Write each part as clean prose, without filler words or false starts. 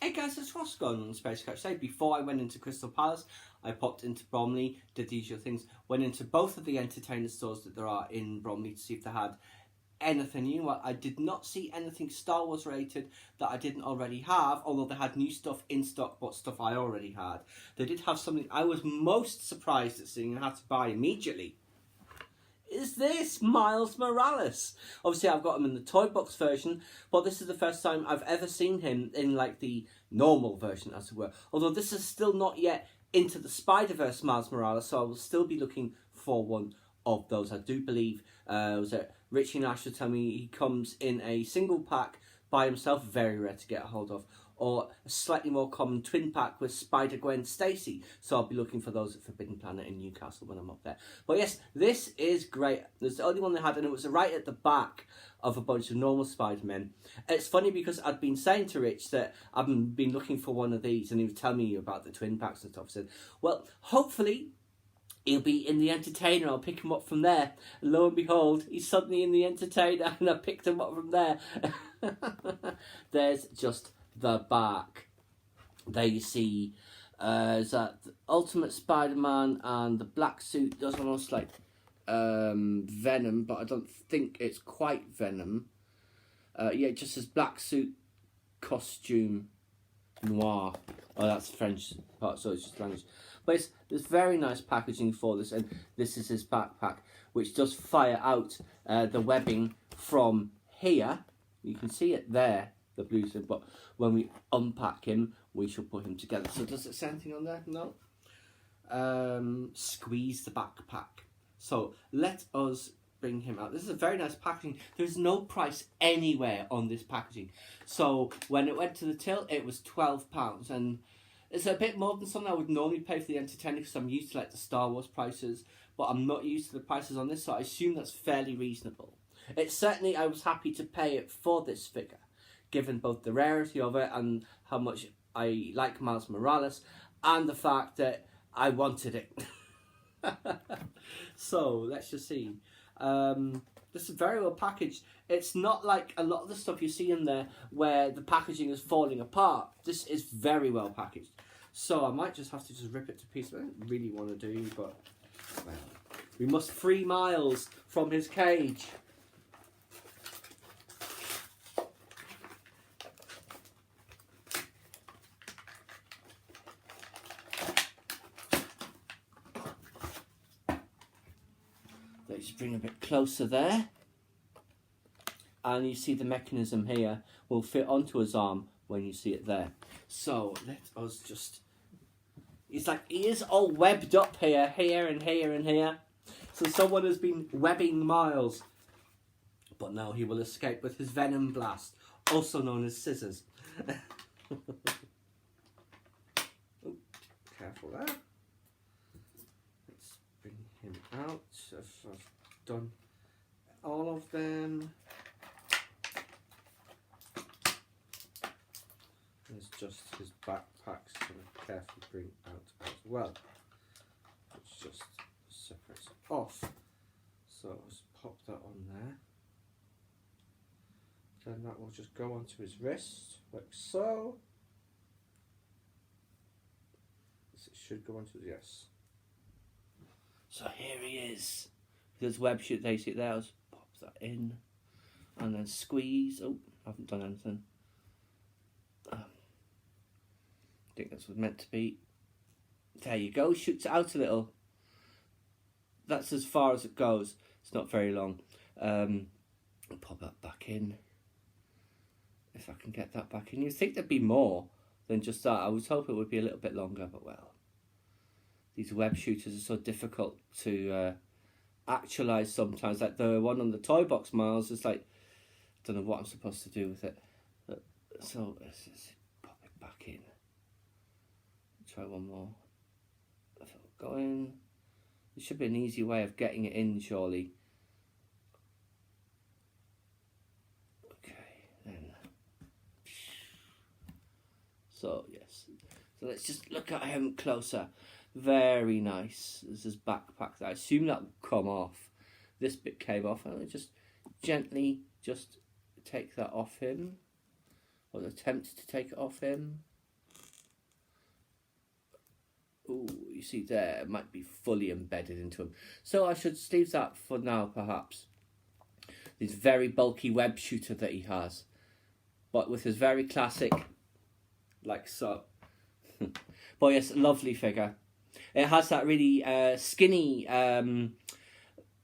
Hey guys, it's Ross going on the Space Coach. So before I went into Crystal Palace, I popped into Bromley, did the usual things, went into both of the entertainment stores that there are in Bromley to see if they had anything new. Well, I did not see anything Star Wars related that I didn't already have, although they had new stuff in stock, but stuff I already had. They did have something I was most surprised at seeing and had to buy immediately. Is this Miles Morales? Obviously, I've got him in the toy box version, but this is the first time I've ever seen him in like the normal version, as it were. Although this is still not yet into the Spider-Verse Miles Morales, so I will still be looking for one of those. I do believe was it Richie Nash will tell me he comes in a single pack by himself, very rare to get a hold of, or a slightly more common twin pack with Spider-Gwen Stacy. So I'll be looking for those at Forbidden Planet in Newcastle when I'm up there. But yes, this is great. It's the only one they had, and it was right at the back of a bunch of normal Spider-Men. It's funny because I'd been saying to Rich that I've been looking for one of these, and he was telling me about the twin packs and stuff. I said, well, hopefully he'll be in the Entertainer. I'll pick him up from there. And lo and behold, he's suddenly in the Entertainer, and I picked him up from there. There's just the back. There you see is that the Ultimate Spider-Man and the black suit does almost like Venom, but I don't think it's quite Venom. Yeah, it just says black suit costume noir. Oh, that's French part, so it's just language. But there's very nice packaging for this, and this is his backpack, which does fire out the webbing from here. You can see it there, the blue thing, but when we unpack him, we shall put him together. So does it say anything on there? No. Squeeze the backpack. So let us bring him out. This is a very nice packaging. There's no price anywhere on this packaging. So when it went to the till, it was £12, and it's a bit more than something I would normally pay for the Entertainer because I'm used to like the Star Wars prices, but I'm not used to the prices on this, so I assume that's fairly reasonable. It's certainly, I was happy to pay it for this figure, given both the rarity of it and how much I like Miles Morales, and the fact that I wanted it. So let's just see. This is very well packaged. It's not like a lot of the stuff you see in there where the packaging is falling apart. This is very well packaged. So I might just have to just rip it to pieces. I don't really want to do, but well, we must free Miles from his cage. Let's bring a bit closer there. And you see the mechanism here will fit onto his arm when you see it there. So let us just... It's like he is all webbed up here, and here, and here. So someone has been webbing Miles. But now he will escape with his Venom Blast, also known as scissors. Oh, careful there. Let's bring him out. I've done all of them. There's just his backpacks to carefully bring out as well, which just separates it off. So let's pop that on there. Then that will just go onto his wrist, like so. Yes, it should go onto his, yes. So here he is. There's web shoot, they see it there. Let's pop that in. And then squeeze. Oh, I haven't done anything. I think that's what it's meant to be. There you go, shoots it out a little. That's as far as it goes. It's not very long. Pop that back in. If I can get that back in. You'd think there'd be more than just that. I was hoping it would be a little bit longer, but well. These web shooters are so difficult to actualise sometimes. Like the one on the toy box, Miles, is like, I don't know what I'm supposed to do with it. But, so let's just pop it back in. Try one more. If it'll go in. There should be an easy way of getting it in, surely. Okay, then. So, yes. So let's just look at him closer. Very nice. This is backpack. I assume that will come off. This bit came off. And I just gently just take that off him. I was attempting to take it off him. Ooh, you see there, it might be fully embedded into him. So I should leave that for now, perhaps. This very bulky web shooter that he has. But with his very classic, like so. But yes, lovely figure. It has that really skinny,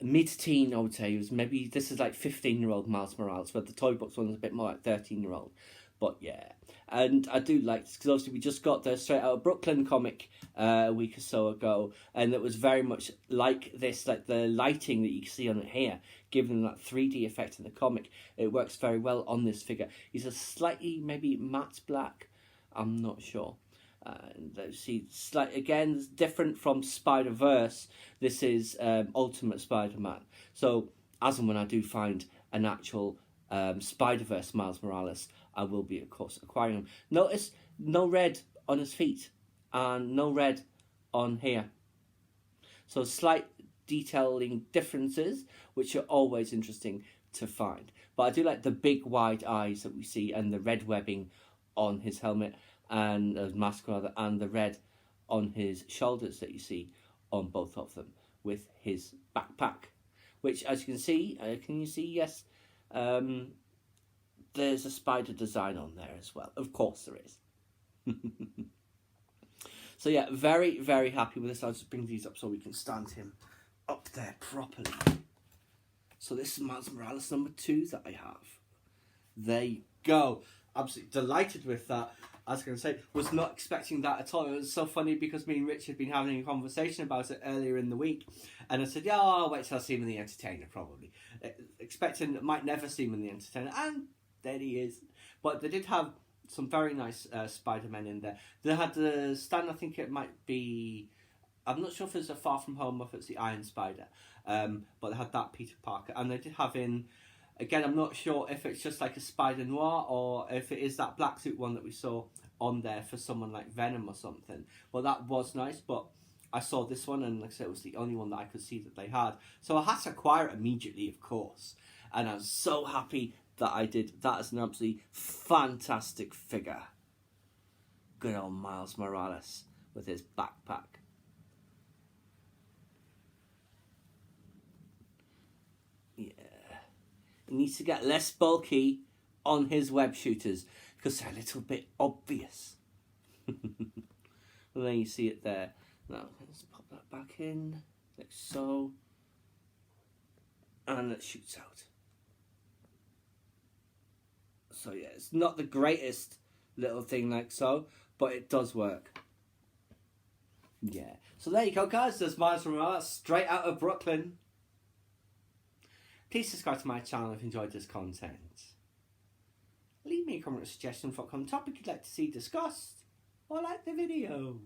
mid-teen, I would say. It was maybe, this is like 15-year-old Miles Morales, but the Toy Box one is a bit more like 13-year-old. But yeah. And I do like this, because obviously we just got the Straight Outta Brooklyn comic a week or so ago, and it was very much like this, like the lighting that you can see on it here, giving that 3D effect in the comic. It works very well on this figure. He's a slightly, maybe matte black, I'm not sure. And see, again, different from Spider-Verse. This is Ultimate Spider-Man. So, as and when I do find an actual Spider-Verse Miles Morales, I will be, of course, acquiring him. Notice no red on his feet and no red on here. So, slight detailing differences, which are always interesting to find. But I do like the big wide eyes that we see and the red webbing on his helmet and mask rather, and the red on his shoulders that you see on both of them with his backpack, which, as you can see, can you see? Yes, there's a spider design on there as well. Of course there is. So yeah, very, very happy with this. I'll just bring these up so we can stand him up there properly. So this is Miles Morales number 2 that I have. There you go. Absolutely delighted with that. I was going to say, was not expecting that at all. It was so funny because me and Rich had been having a conversation about it earlier in the week. And I said, yeah, I'll wait till I see him in The Entertainer, probably. Expecting might never see him in The Entertainer. And there he is. But they did have some very nice Spider-Men in there. They had the stand, I think it might be, I'm not sure if it's a Far From Home or if it's the Iron Spider. But they had that Peter Parker. And they did have in, again, I'm not sure if it's just like a Spider Noir or if it is that black suit one that we saw on there for someone like Venom or something. Well, that was nice, but I saw this one and like I said, it was the only one that I could see that they had. So I had to acquire it immediately, of course. And I was so happy that I did. That is an absolutely fantastic figure. Good old Miles Morales with his backpack. Yeah. He needs to get less bulky on his web shooters because they're a little bit obvious. And then you see it there. Now let's pop that back in like so, and it shoots out. So yeah, it's not the greatest little thing like so, but it does work. Yeah. So there you go, guys. There's Miles Morales, Straight Outta Brooklyn. Please subscribe to my channel if you enjoyed this content. Leave me a comment or suggestion for a common topic you'd like to see discussed, or like the video.